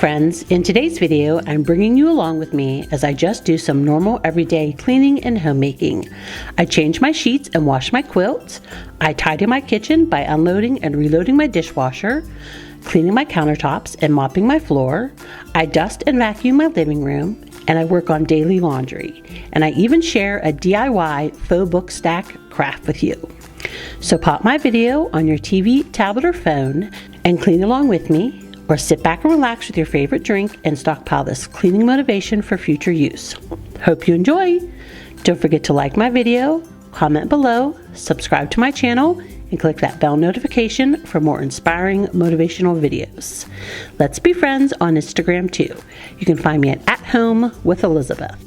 friends, in today's video I'm bringing you along with me as I just do some normal everyday cleaning and homemaking. I change my sheets and wash my quilt. I tidy my kitchen by unloading and reloading my dishwasher, cleaning my countertops and mopping my floor. I dust and vacuum my living room, and I work on daily laundry. And I even share a DIY faux book stack craft with you. So pop my video on your TV, tablet, or phone and clean along with me, or sit back and relax with your favorite drink and stockpile this cleaning motivation for future use. Hope you enjoy. Don't forget to like my video, comment below, subscribe to my channel, and click that bell notification for more inspiring motivational videos. Let's be friends on Instagram too. You can find me at Home with Elizabeth.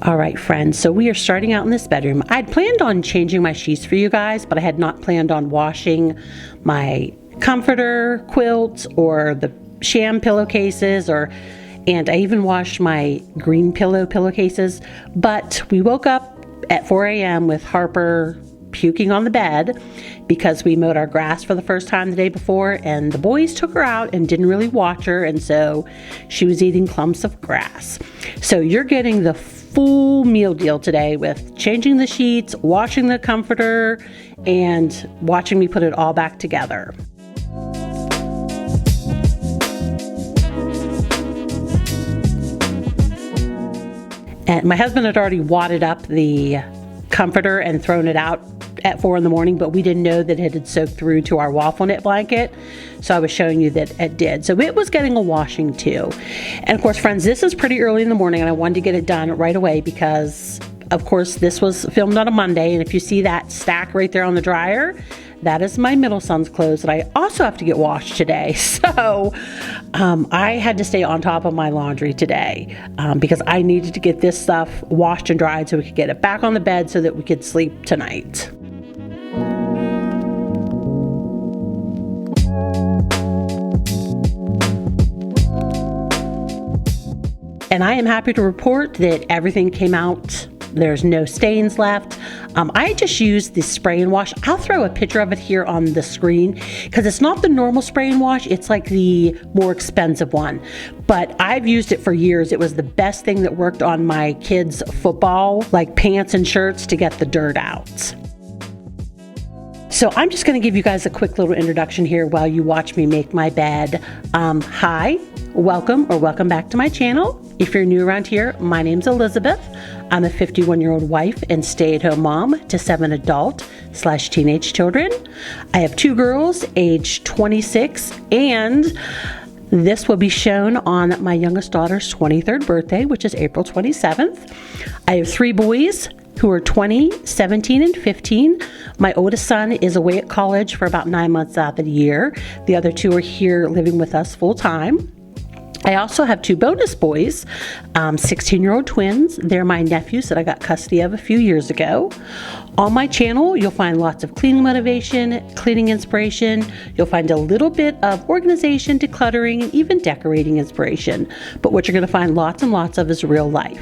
All right, friends, so we are starting out in this bedroom. I'd planned on changing my sheets for you guys, but I had not planned on washing my comforter, quilt, or the sham pillowcases, and I even washed my green pillowcases. But we woke up at 4 a.m. with Harper puking on the bed because we mowed our grass for the first time the day before, and the boys took her out and didn't really watch her, and so she was eating clumps of grass. So you're getting the full meal deal today with changing the sheets, washing the comforter, and watching me put it all back together. And my husband had already wadded up the comforter and thrown it out at 4 in the morning, but we didn't know that it had soaked through to our waffle knit blanket. So I was showing you that it did. So it was getting a washing too. And of course, friends, this is pretty early in the morning and I wanted to get it done right away because of course this was filmed on a Monday. And if you see that stack right there on the dryer, that is my middle son's clothes that I also have to get washed today. So I had to stay on top of my laundry today because I needed to get this stuff washed and dried so we could get it back on the bed so that we could sleep tonight. And I am happy to report that everything came out. There's no stains left. I just used the spray and wash. I'll throw a picture of it here on the screen because it's not the normal spray and wash. It's like the more expensive one. But I've used it for years. It was the best thing that worked on my kids' football, like pants and shirts, to get the dirt out. So I'm just going to give you guys a quick little introduction here while you watch me make my bed. Hi, welcome back to my channel. If you're new around here, my name's Elizabeth. I'm a 51-year-old wife and stay-at-home mom to 7 adult/teenage children. I have 2 girls, age 26, and this will be shown on my youngest daughter's 23rd birthday, which is April 27th. I have 3 boys who are 20, 17, and 15. My oldest son is away at college for about 9 months out of the year. The other 2 are here living with us full time. I also have 2 bonus boys, 16-year-old twins. They're my nephews that I got custody of a few years ago. On my channel, you'll find lots of cleaning motivation, cleaning inspiration. You'll find a little bit of organization, decluttering, and even decorating inspiration. But what you're going to find lots and lots of is real life.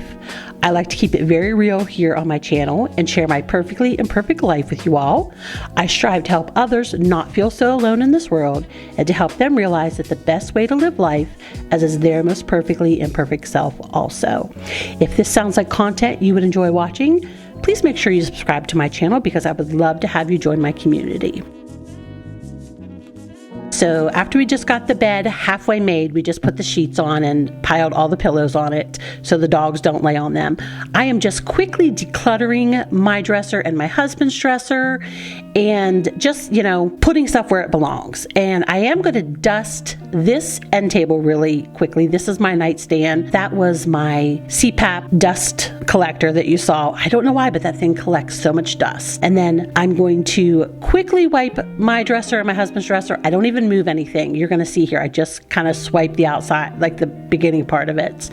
I like to keep it very real here on my channel and share my perfectly imperfect life with you all. I strive to help others not feel so alone in this world and to help them realize that the best way to live life is their most perfectly imperfect self also. If this sounds like content you would enjoy watching, please make sure you subscribe to my channel because I would love to have you join my community. So after we just got the bed halfway made, we just put the sheets on and piled all the pillows on it so the dogs don't lay on them. I am just quickly decluttering my dresser and my husband's dresser and just, putting stuff where it belongs. And I am going to dust this end table really quickly. This is my nightstand. That was my CPAP dust collector that you saw. I don't know why, but that thing collects so much dust. And then I'm going to quickly wipe my dresser and my husband's dresser. I don't even move anything. You're going to see here, I just kind of swipe the outside, like the beginning part of it.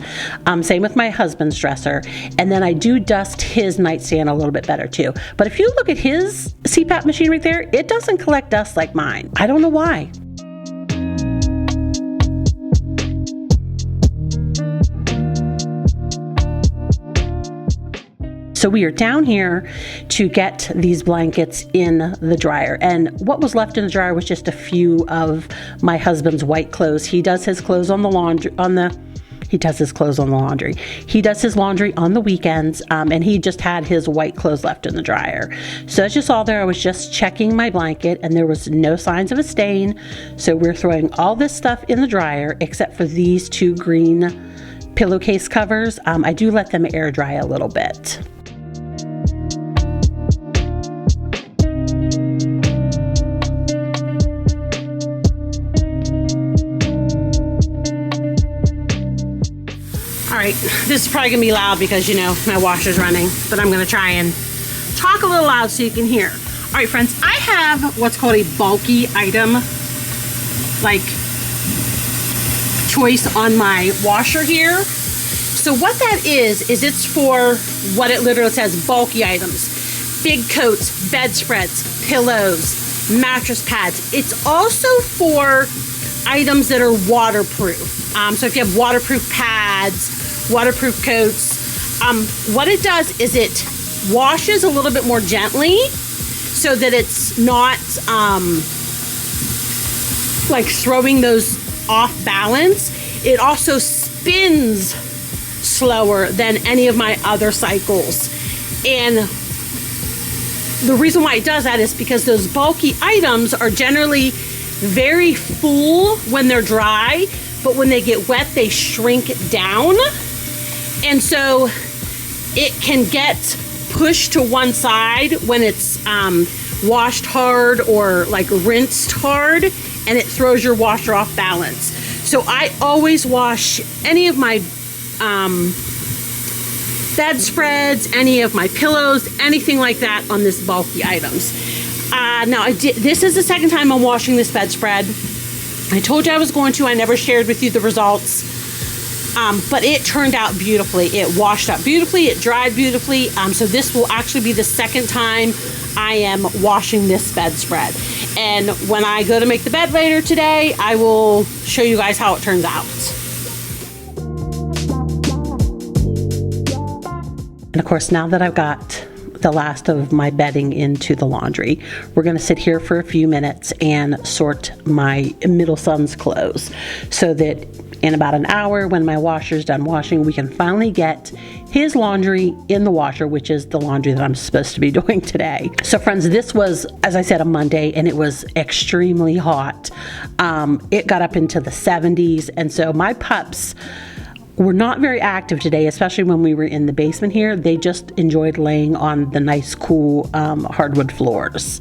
Same with my husband's dresser. And then I do dust his nightstand a little bit better too. But if you look at his CPAP machine right there, it doesn't collect dust like mine. I don't know why. So we are down here to get these blankets in the dryer. And what was left in the dryer was just a few of my husband's white clothes. He does his clothes on the laundry, he does his clothes on the laundry. He does his laundry on the weekends, and he just had his white clothes left in the dryer. So that's just all there. I was just checking my blanket, and there was no signs of a stain. So we're throwing all this stuff in the dryer, except for these two green pillowcase covers. I do let them air dry a little bit. All right, this is probably gonna be loud because, you know, my washer's running, but I'm gonna try and talk a little loud so you can hear. All right, friends, I have what's called a bulky item, like, choice on my washer here. So what that is it's for what it literally says, bulky items. Big coats, bedspreads, pillows, mattress pads. It's also for items that are waterproof. So if you have waterproof pads, waterproof coats, what it does is it washes a little bit more gently so that it's not like throwing those off balance. It also spins slower than any of my other cycles. And the reason why it does that is because those bulky items are generally very full when they're dry, but when they get wet, they shrink down. And so it can get pushed to one side when it's washed hard or like rinsed hard, and it throws your washer off balance. So I always wash any of my bedspreads, any of my pillows, anything like that on this bulky items. Now, this is the second time I'm washing this bedspread. I told you I was going to. I never shared with you the results, but it turned out beautifully. It washed up beautifully. It dried beautifully. So this will actually be the second time I am washing this bedspread. And when I go to make the bed later today, I will show you guys how it turns out. And of course, now that I've got the last of my bedding into the laundry, we're going to sit here for a few minutes and sort my middle son's clothes so that in about an hour, when my washer's done washing, we can finally get his laundry in the washer, which is the laundry that I'm supposed to be doing today. So friends, this was, as I said, a Monday, and it was extremely hot. It got up into the 70s, and so my pups were not very active today, especially when we were in the basement here. They just enjoyed laying on the nice, cool hardwood floors.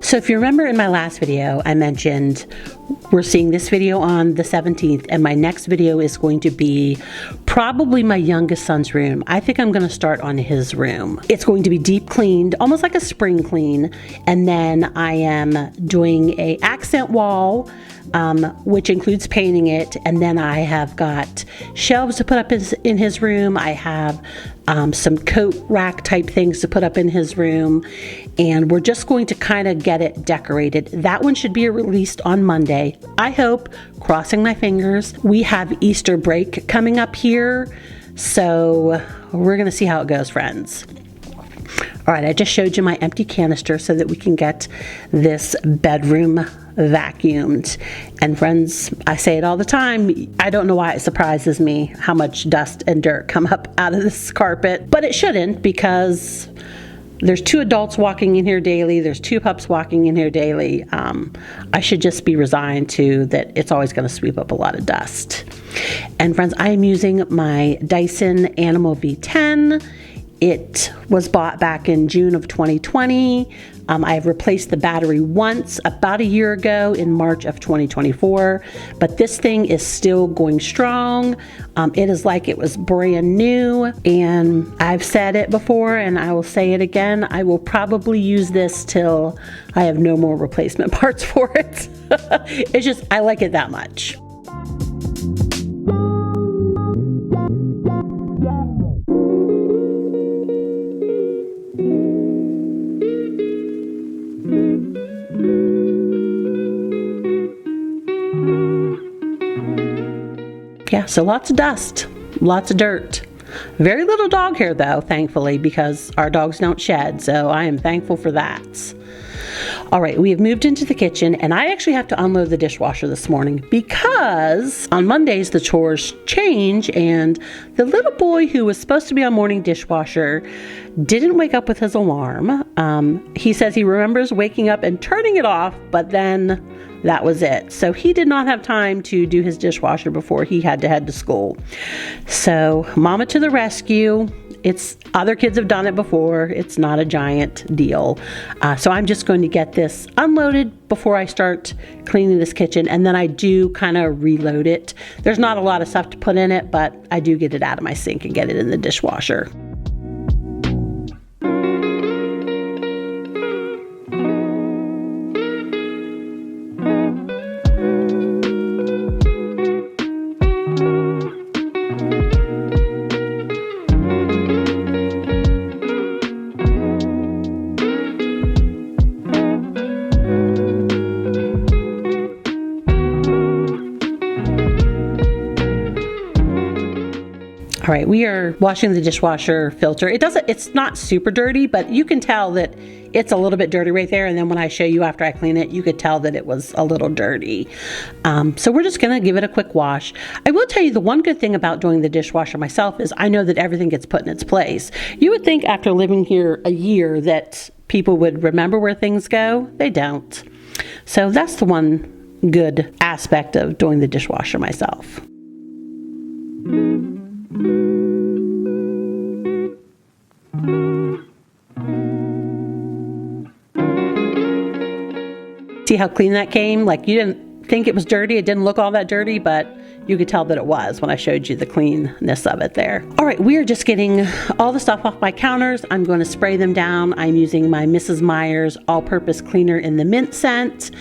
So if you remember in my last video, I mentioned we're seeing this video on the 17th, and my next video is going to be probably my youngest son's room. I think I'm going to start on his room. It's going to be deep cleaned, almost like a spring clean, and then I am doing a accent wall, which includes painting it, and then I have got shelves to put up in his room. I have some coat rack type things to put up in his room, and we're just going to kind of get it decorated. That one should be released on Monday, I hope, crossing my fingers. We have Easter break coming up here, so we're gonna see how it goes, friends. All right, I just showed you my empty canister so that we can get this bedroom vacuumed. And friends, I say it all the time, I don't know why it surprises me how much dust and dirt come up out of this carpet, but it shouldn't, because there's 2 adults walking in here daily, there's 2 pups walking in here daily. I should just be resigned to that it's always going to sweep up a lot of dust. And friends, I am using my Dyson Animal V10. It was bought back in June of 2020. I've replaced the battery once about a year ago in March of 2024, but this thing is still going strong. It is like it was brand new, and I've said it before and I will say it again. I will probably use this till I have no more replacement parts for it. It's just, I like it that much. Yeah, so lots of dust, lots of dirt. Very little dog hair though, thankfully, because our dogs don't shed, so I am thankful for that. All right, we have moved into the kitchen, and I actually have to unload the dishwasher this morning because on Mondays the chores change, and the little boy who was supposed to be on morning dishwasher didn't wake up with his alarm. He says he remembers waking up and turning it off, but then that was it. So he did not have time to do his dishwasher before he had to head to school. So mama to the rescue. It's other kids have done it before. It's not a giant deal. So I'm just going to get this unloaded before I start cleaning this kitchen, and then I do kind of reload it. There's not a lot of stuff to put in it, but I do get it out of my sink and get it in the dishwasher. All right, we are washing the dishwasher filter. It's not super dirty, but you can tell that it's a little bit dirty right there. And then when I show you after I clean it, you could tell that it was a little dirty. So we're just gonna give it a quick wash. I will tell you the one good thing about doing the dishwasher myself is I know that everything gets put in its place. You would think after living here a year that people would remember where things go. They don't. So that's the one good aspect of doing the dishwasher myself. See how clean that came? Like, you didn't think it was dirty. It didn't look all that dirty, but you could tell that it was when I showed you the cleanness of it there. All right, we are just getting all the stuff off my counters. I'm going to spray them down. I'm using my Mrs. Meyer's all-purpose cleaner in the mint scent,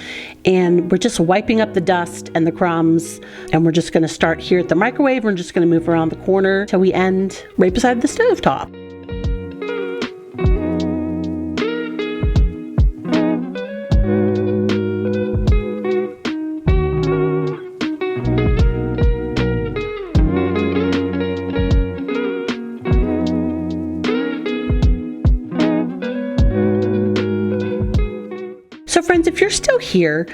and we're just wiping up the dust and the crumbs, and we're just going to start here at the microwave. We're just going to move around the corner till we end right beside the stovetop. So friends, if you're still here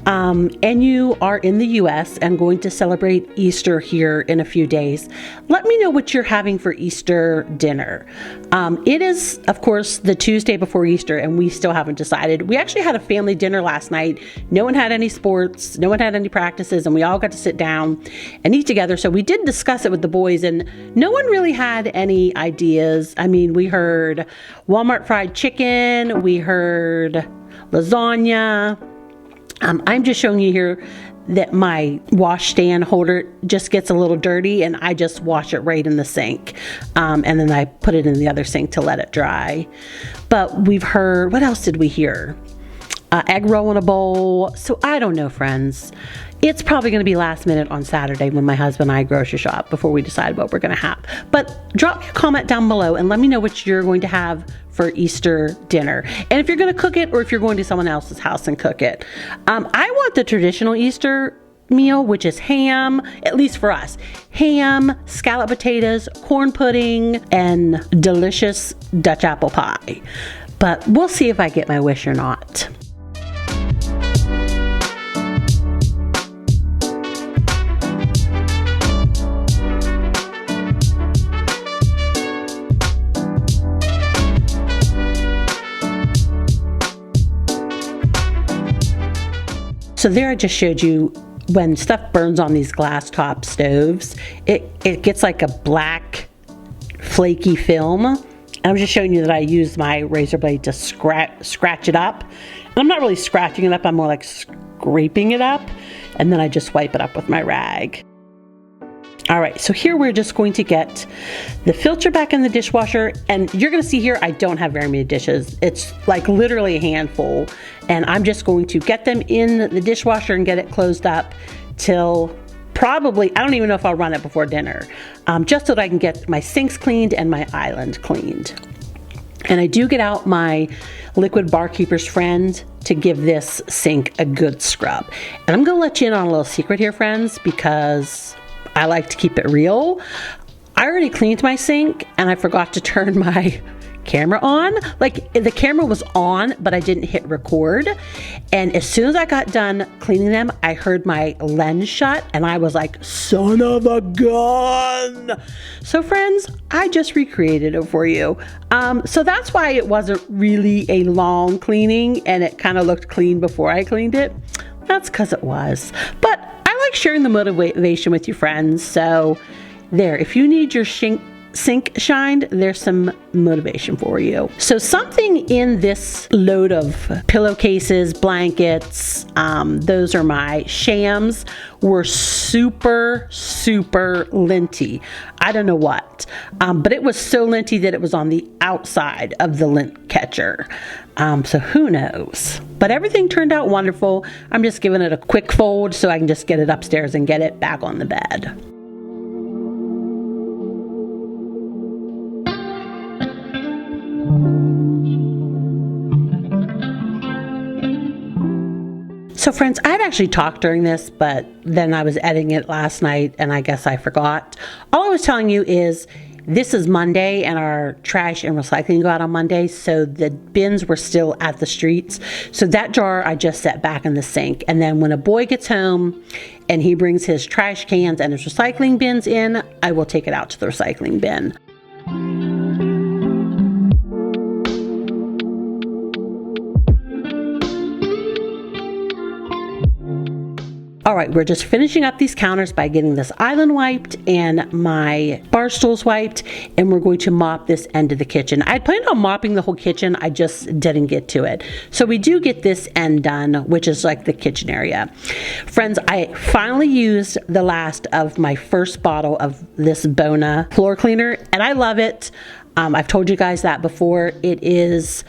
and you are in the US and going to celebrate Easter here in a few days, let me know what you're having for Easter dinner. It is, of course, the Tuesday before Easter, and we still haven't decided. We actually had a family dinner last night. No one had any sports, no one had any practices, and we all got to sit down and eat together. So we did discuss it with the boys, and no one really had any ideas. I mean, we heard Walmart fried chicken, we heard lasagna. I'm just showing you here that my washstand holder just gets a little dirty, and I just wash it right in the sink. And then I put it in the other sink to let it dry. But we've heard, what else did we hear? Egg roll in a bowl. So I don't know, friends. It's probably going to be last minute on Saturday when my husband and I grocery shop before we decide what we're going to have. But drop your comment down below and let me know what you're going to have for Easter dinner. And if you're going to cook it, or if you're going to someone else's house and cook it. I want the traditional Easter meal, which is ham, at least for us. Ham, scalloped potatoes, corn pudding, and delicious Dutch apple pie. But we'll see if I get my wish or not. So there I just showed you when stuff burns on these glass top stoves, it gets like a black flaky film. And I'm just showing you that I used my razor blade to scratch it up. And I'm not really scratching it up, I'm more like scraping it up. And then I just wipe it up with my rag. All right, so here we're just going to get the filter back in the dishwasher, and you're gonna see here I don't have very many dishes. It's like literally a handful, and I'm just going to get them in the dishwasher and get it closed up till probably, I don't even know if I'll run it before dinner, just so that I can get my sinks cleaned and my island cleaned. And I do get out my Liquid Barkeeper's Friend to give this sink a good scrub. And I'm gonna let you in on a little secret here, friends, because I like to keep it real. I already cleaned my sink and I forgot to turn my camera on. Like, the camera was on, but I didn't hit record. And as soon as I got done cleaning them, I heard my lens shut and I was like, son of a gun. So friends, I just recreated it for you. So that's why it wasn't really a long cleaning and it kind of looked clean before I cleaned it. That's because it was. But I like sharing the motivation with you friends. So there, if you need your sink shined, there's some motivation for you. So something in this load of pillowcases, blankets, those are my SAHMs, were super linty. I don't know what, but it was so linty that it was on the outside of the lint catcher. So who knows? But everything turned out wonderful. I'm just giving it a quick fold so I can just get it upstairs and get it back on the bed. So friends, I'd actually talked during this, but then I was editing it last night and I guess I forgot. All I was telling you is this is Monday and our trash and recycling go out on Monday, so the bins were still at the streets. So that jar I just set back in the sink, and then when a boy gets home and he brings his trash cans and his recycling bins in, I will take it out to the recycling bin. All right, we're just finishing up these counters by getting this island wiped and my bar stools wiped, and we're going to mop this end of the kitchen. I planned on mopping the whole kitchen, I just didn't get to it. So we do get this end done, which is like the kitchen area. Friends, I finally used the last of my first bottle of this Bona floor cleaner, and I love it. I've told you guys that before. It is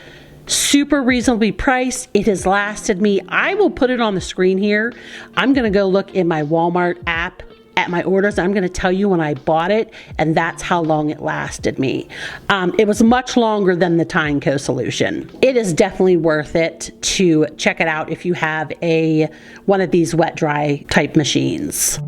super reasonably priced. It has lasted me. I will put it on the screen here. I'm going to go look in my Walmart app at my orders. I'm going to tell you when I bought it, and that's how long it lasted me. It was much longer than the Tyneco solution. It is definitely worth it to check it out if you have one of these wet dry type machines.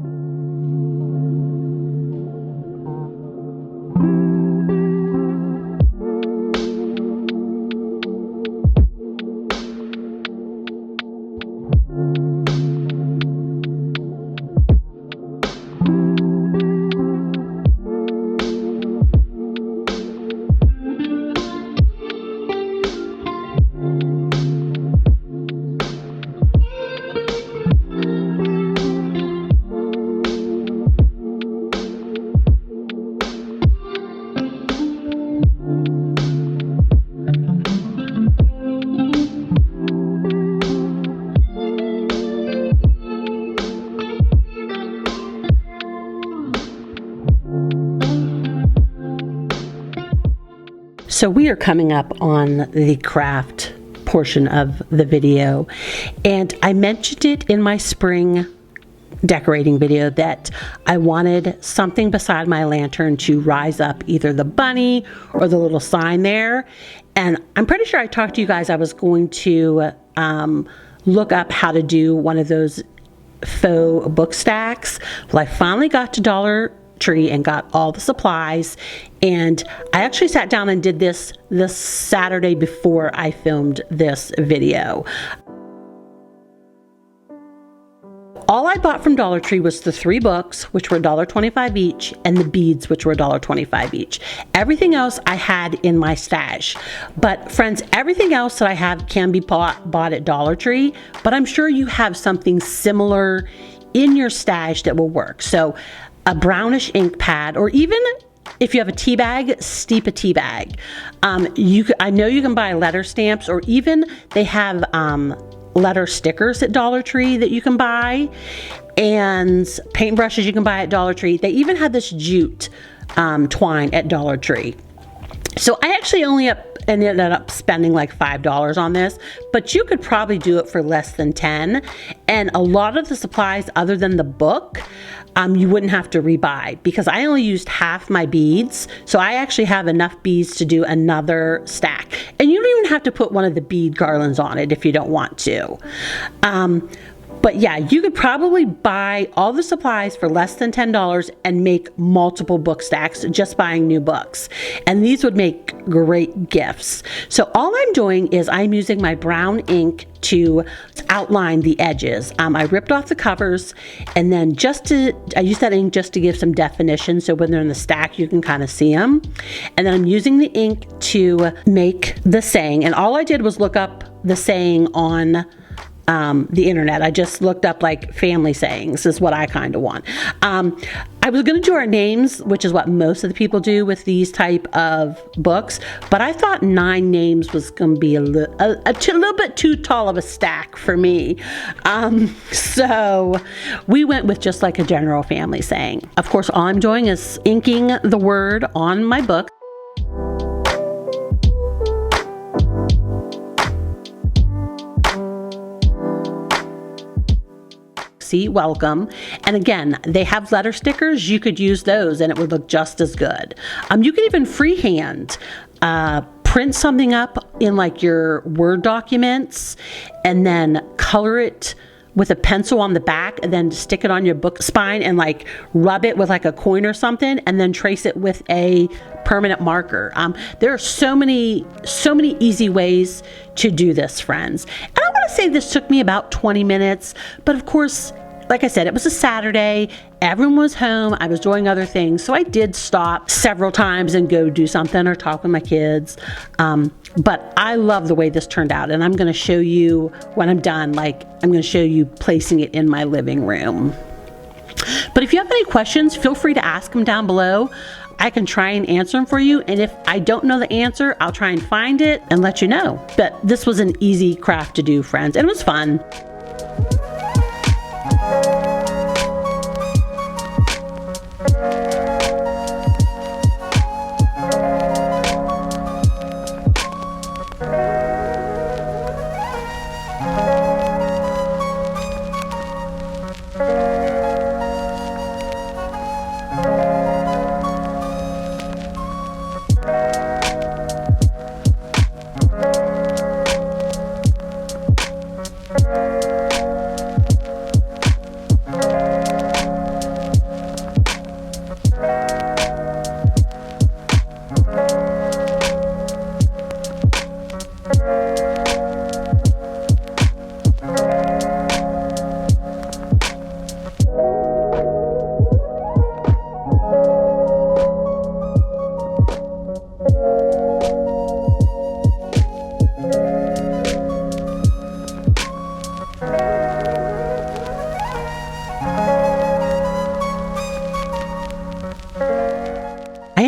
So we are coming up on the craft portion of the video, and I mentioned it in my spring decorating video that I wanted something beside my lantern to rise up, either the bunny or the little sign there. And I'm pretty sure I talked to you guys, I was going to look up how to do one of those faux book stacks. Well, I finally got to Dollar Tree and got all the supplies, and I actually sat down and did this Saturday before I filmed this video. All I bought from Dollar Tree was the 3 books, which were $1.25 each, and the beads, which were $1.25 each. Everything else I had in my stash. But friends, everything else that I have can be bought at Dollar Tree, but I'm sure you have something similar in your stash that will work. So a brownish ink pad, or even if you have a tea bag, steep a tea bag. I know you can buy letter stamps, or even they have letter stickers at Dollar Tree that you can buy, and paintbrushes you can buy at Dollar Tree. They even have this jute twine at Dollar Tree. So I actually ended up spending like $5 on this, but you could probably do it for less than 10. And a lot of the supplies other than the book, you wouldn't have to rebuy, because I only used half my beads. So I actually have enough beads to do another stack. And you don't even have to put one of the bead garlands on it if you don't want to. But yeah, you could probably buy all the supplies for less than $10 and make multiple book stacks just buying new books. And these would make great gifts. So all I'm doing is I'm using my brown ink to outline the edges. I ripped off the covers, and then I use that ink just to give some definition, so when they're in the stack you can kind of see them. And then I'm using the ink to make the saying, and all I did was look up the saying on the internet. I just looked up like family sayings is what I kind of want. I was going to do our names, which is what most of the people do with these type of books, but I thought 9 names was going to be a little bit too tall of a stack for me. So we went with just like a general family saying. Of course, all I'm doing is inking the word on my book. See, welcome. And again, they have letter stickers. You could use those and it would look just as good. You can even freehand print something up in like your Word documents and then color it with a pencil on the back and then stick it on your book spine and like rub it with like a coin or something and then trace it with a permanent marker. There are so many easy ways to do this, friends. And I want to say this took me about 20 minutes, but of course, like I said, it was a Saturday, everyone was home, I was doing other things, so I did stop several times and go do something or talk with my kids. But I love the way this turned out, and I'm going to show you when I'm done, like I'm going to show you placing it in my living room. But if you have any questions, feel free to ask them down below. I can try and answer them for you, and if I don't know the answer, I'll try and find it and let you know. But this was an easy craft to do, friends, and it was fun.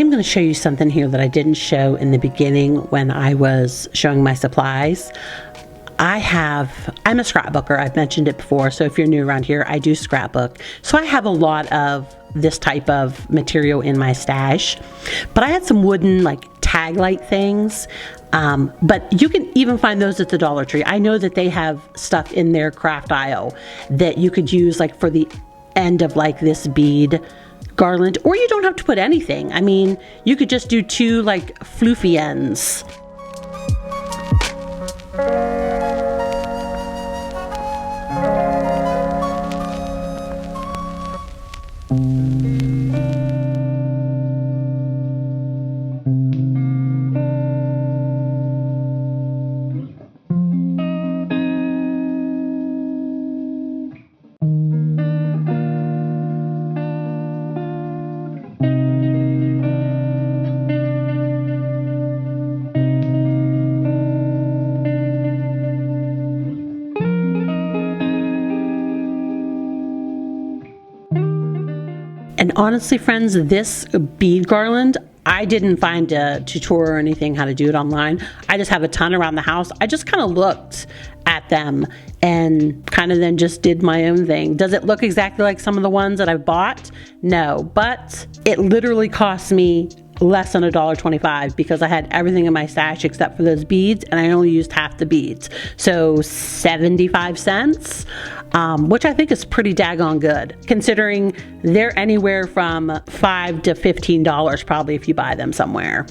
To show you something here that I didn't show in the beginning when I was showing my supplies. I'm a scrapbooker. I've mentioned it before, so if you're new around here, I do scrapbook. So I have a lot of this type of material in my stash. But I had some wooden like tag light things. But you can even find those at the Dollar Tree. I know that they have stuff in their craft aisle that you could use like for the end of like this bead garland, or you don't have to put anything. I mean, you could just do 2 like floofy ends. And honestly, friends, this bead garland, I didn't find a tutorial or anything how to do it online. I just have a ton around the house. I just kind of looked at them and kind of then just did my own thing. Does it look exactly like some of the ones that I bought? No, but it literally cost me less than $1.25 because I had everything in my stash except for those beads, and I only used half the beads. So 75 cents, which I think is pretty daggone good, considering they're anywhere from $5 to $15 probably if you buy them somewhere.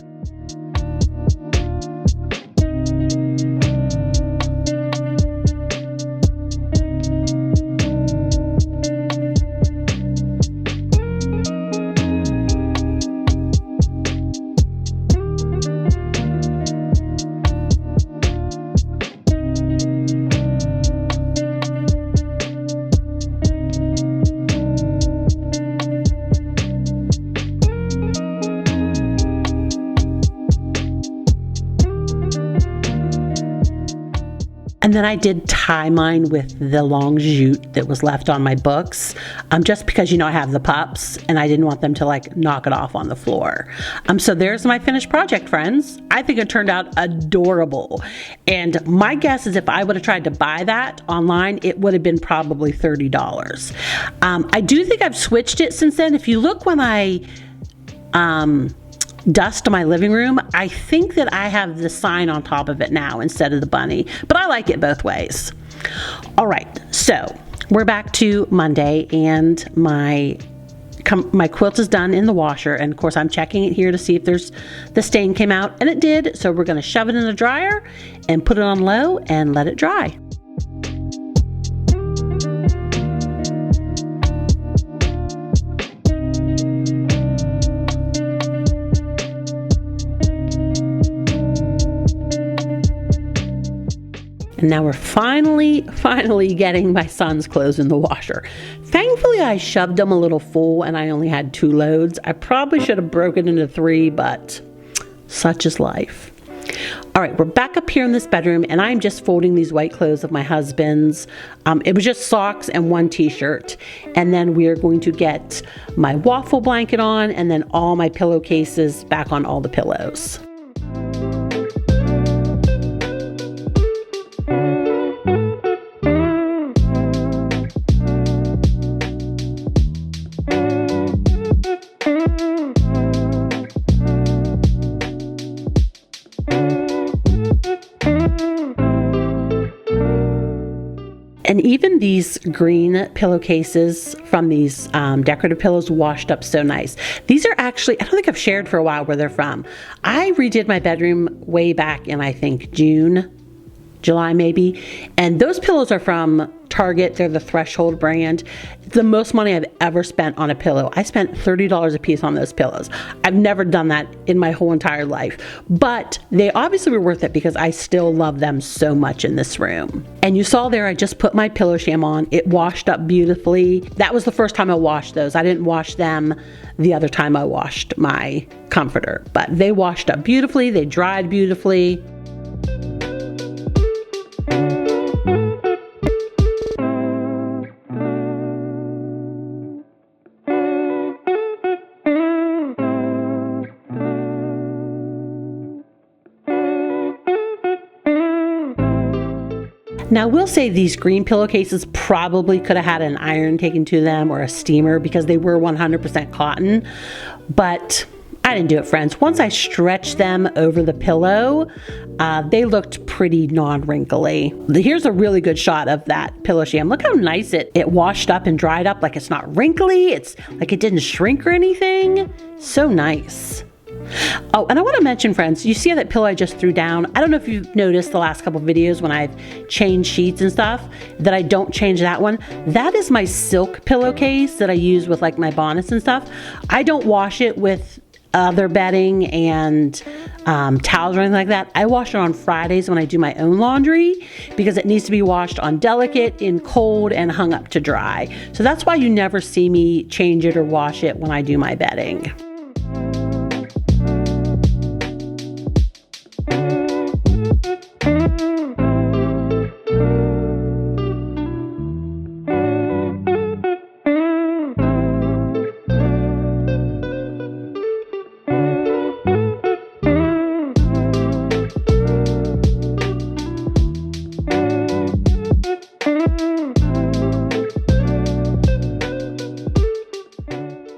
And then I did tie mine with the long jute that was left on my books, just because, you know, I have the pups and I didn't want them to like knock it off on the floor. So there's my finished project, friends. I think it turned out adorable. And my guess is if I would have tried to buy that online, it would have been probably $30. I do think I've switched it since then. If you look when I dust my living room, I think that I have the sign on top of it now instead of the bunny, but I like it both ways. All right, so we're back to Monday, and my quilt is done in the washer, and of course I'm checking it here to see if the stain came out, and it did. So we're going to shove it in the dryer and put it on low and let it dry. And now we're finally getting my son's clothes in the washer. Thankfully, I shoved them a little full and I only had 2 loads. I probably should have broken into 3, but such is life. All right, we're back up here in this bedroom, and I'm just folding these white clothes of my husband's. It was just socks and 1 t-shirt. And then we are going to get my waffle blanket on, and then all my pillowcases back on all the pillows. And even these green pillowcases from these decorative pillows washed up so nice. These are actually, I don't think I've shared for a while where they're from. I redid my bedroom way back in, I think, June, July maybe. And those pillows are from Target. They're the Threshold brand. It's the most money I've ever spent on a pillow. I spent $30 a piece on those pillows. I've never done that in my whole entire life. But they obviously were worth it because I still love them so much in this room. And you saw there, I just put my pillow sham on. It washed up beautifully. That was the first time I washed those. I didn't wash them the other time I washed my comforter. But they washed up beautifully. They dried beautifully. Now, we'll say these green pillowcases probably could have had an iron taken to them or a steamer because they were 100% cotton, but I didn't do it, friends. Once I stretched them over the pillow, they looked pretty non-wrinkly. Here's a really good shot of that pillow sham. Look how nice it washed up and dried up. Like, it's not wrinkly. It's like it didn't shrink or anything. So nice. Oh, and I want to mention, friends, you see that pillow I just threw down? I don't know if you've noticed the last couple of videos when I've changed sheets and stuff that I don't change that one. That is my silk pillowcase that I use with like my bonnets and stuff. I don't wash it with other bedding and towels or anything like that. I wash it on Fridays when I do my own laundry because it needs to be washed on delicate, in cold, and hung up to dry. So that's why you never see me change it or wash it when I do my bedding.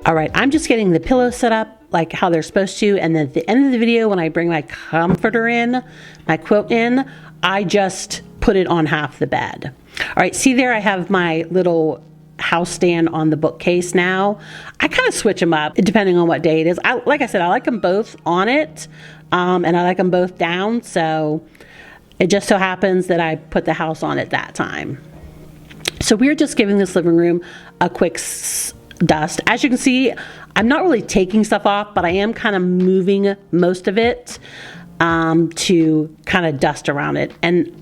All right, I'm just getting the pillows set up like how they're supposed to, and then at the end of the video when I bring my comforter in, my quilt in, I just put it on half the bed. All right, see there I have my little house stand on the bookcase now. I kind of switch them up depending on what day it is. Like I said, I like them both on it, and I like them both down, so it just so happens that I put the house on it that time. So we're just giving this living room a quick dust. As you can see, I'm not really taking stuff off, but I am kind of moving most of it to kind of dust around it. And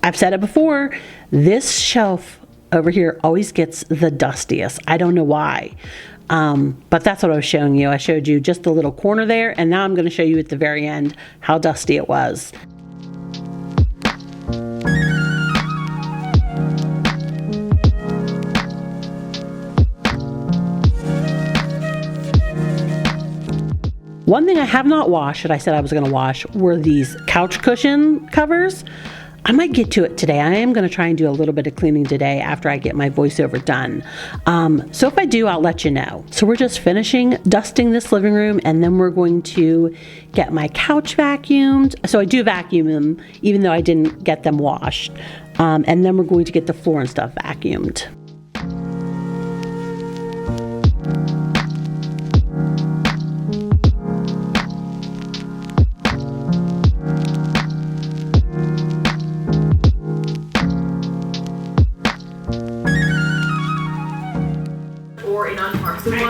I've said it before, this shelf over here always gets the dustiest. I don't know why. But that's what I was showing you. I showed you just the little corner there, and now I'm going to show you at the very end how dusty it was. One thing I have not washed that I said I was going to wash were these couch cushion covers. I might get to it today. I am going to try and do a little bit of cleaning today after I get my voiceover done. So if I do, I'll let you know. So we're just finishing dusting this living room, and then we're going to get my couch vacuumed. So I do vacuum them, even though I didn't get them washed. And then we're going to get the floor and stuff vacuumed.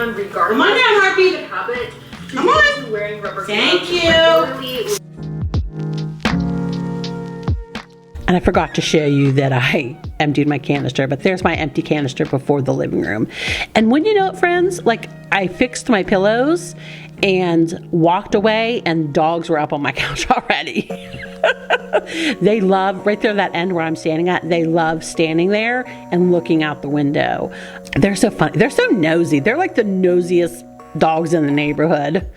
Regardless. Come on down, Harpy. Habit. Come on. Wearing rubber Thank you. And I forgot to show you that I emptied my canister, but there's my empty canister before the living room. And when you know it, friends, like I fixed my pillows and walked away, and dogs were up on my couch already. They love, right there that end where I'm standing at, they love standing there and looking out the window. They're so funny. They're so nosy. They're like the nosiest dogs in the neighborhood.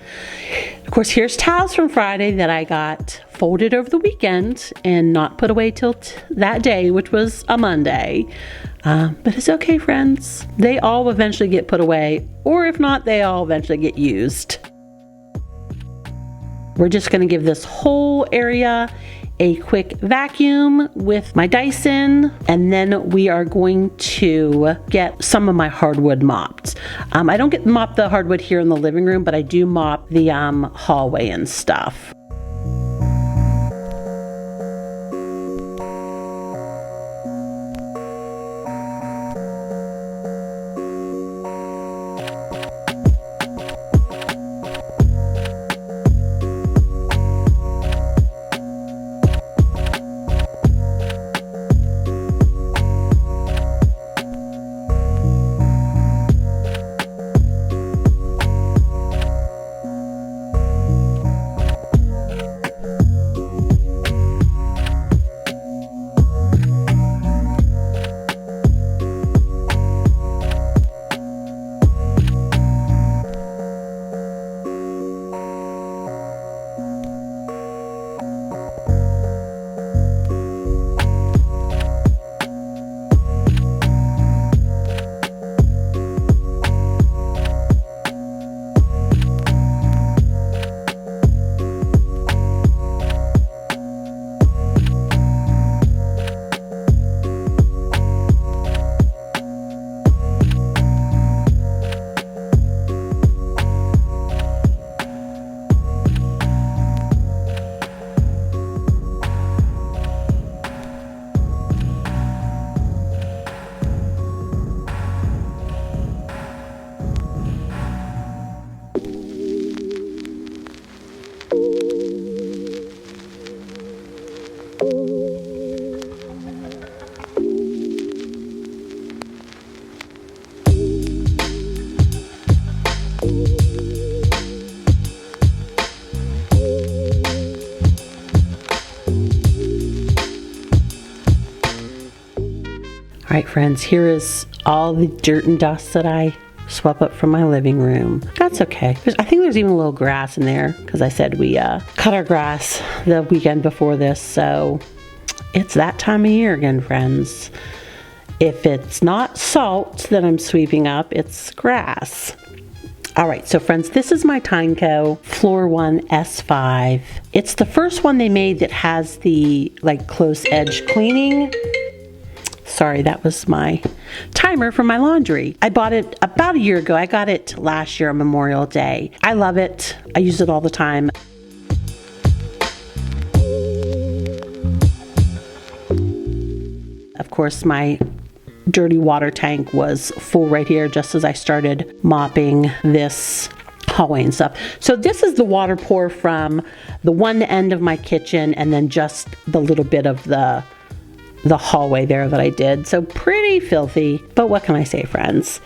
Of course, here's towels from Friday that I got folded over the weekend and not put away till that day, which was a Monday. But it's okay, friends. They all eventually get put away, or if not, they all eventually get used. We're just going to give this whole area a quick vacuum with my Dyson, and then we are going to get some of my hardwood mopped. I don't mop the hardwood here in the living room, but I do mop the hallway and stuff. All right, friends, here is all the dirt and dust that I swept up from my living room. That's okay. I think there's even a little grass in there because I said we cut our grass the weekend before this, so it's that time of year again, friends. If it's not salt that I'm sweeping up, it's grass. All right, so friends, this is my Tyneco Floor 1 S5. It's the first one they made that has the like close edge cleaning. Sorry, that was my timer for my laundry. I bought it about a year ago. I got it last year on Memorial Day. I love it. I use it all the time. Of course, my dirty water tank was full right here just as I started mopping this hallway and stuff. So this is the water pour from the one end of my kitchen and then just the little bit of the hallway there that I did. So pretty filthy, but what can I say, friends?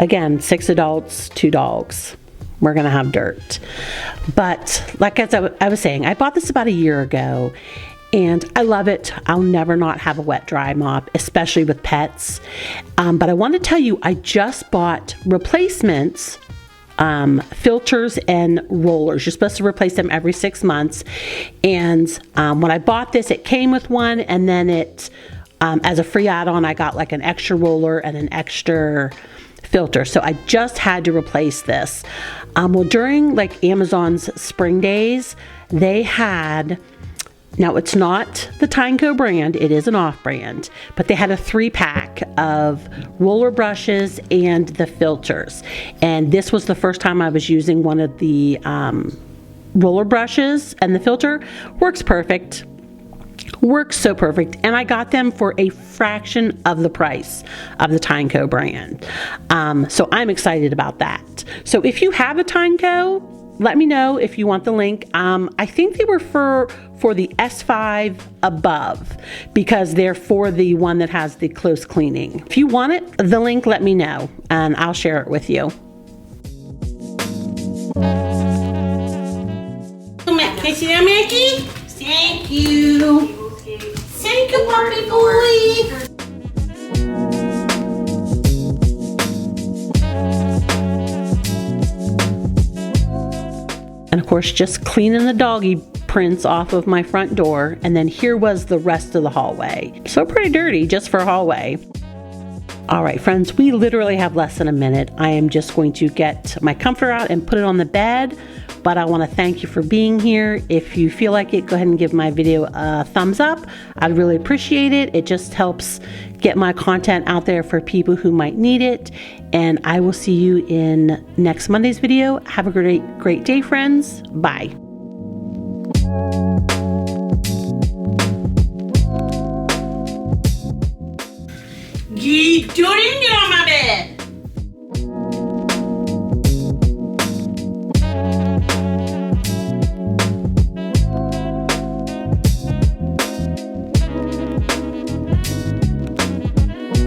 Again, 6 adults, 2 dogs. We're gonna have dirt. But like as I was saying, I bought this about a year ago and I love it. I'll never not have a wet dry mop, especially with pets. But I want to tell you, I just bought replacements filters and rollers. You're supposed to replace them every 6 months. And when I bought this, it came with one, and then it, as a free add-on, I got like an extra roller and an extra filter. So I just had to replace this. Well, during like Amazon's spring days, they had, now it's not the Tyneco brand, it is an off brand, but they had a 3-pack of roller brushes and the filters. And this was the first time I was using one of the roller brushes, and the filter works perfect. Works so perfect, and I got them for a fraction of the price of the Tyneco brand. So I'm excited about that. So if you have a Tyneco, let me know if you want the link. I think they were for the S5 above, because they're for the one that has the close cleaning. If you want it, the link, let me know, and I'll share it with you. Can I see that, Mackie? Thank you. Thank you, puppy boy. And of course, just cleaning the doggy prints off of my front door. And then here was the rest of the hallway. So pretty dirty just for a hallway. All right, friends, we literally have less than a minute. I am just going to get my comforter out and put it on the bed. But I want to thank you for being here. If you feel like it, go ahead and give my video a thumbs up. I'd really appreciate it. It just helps get my content out there for people who might need it. And I will see you in next Monday's video. Have a great day, friends. Bye. Get in there, my bed.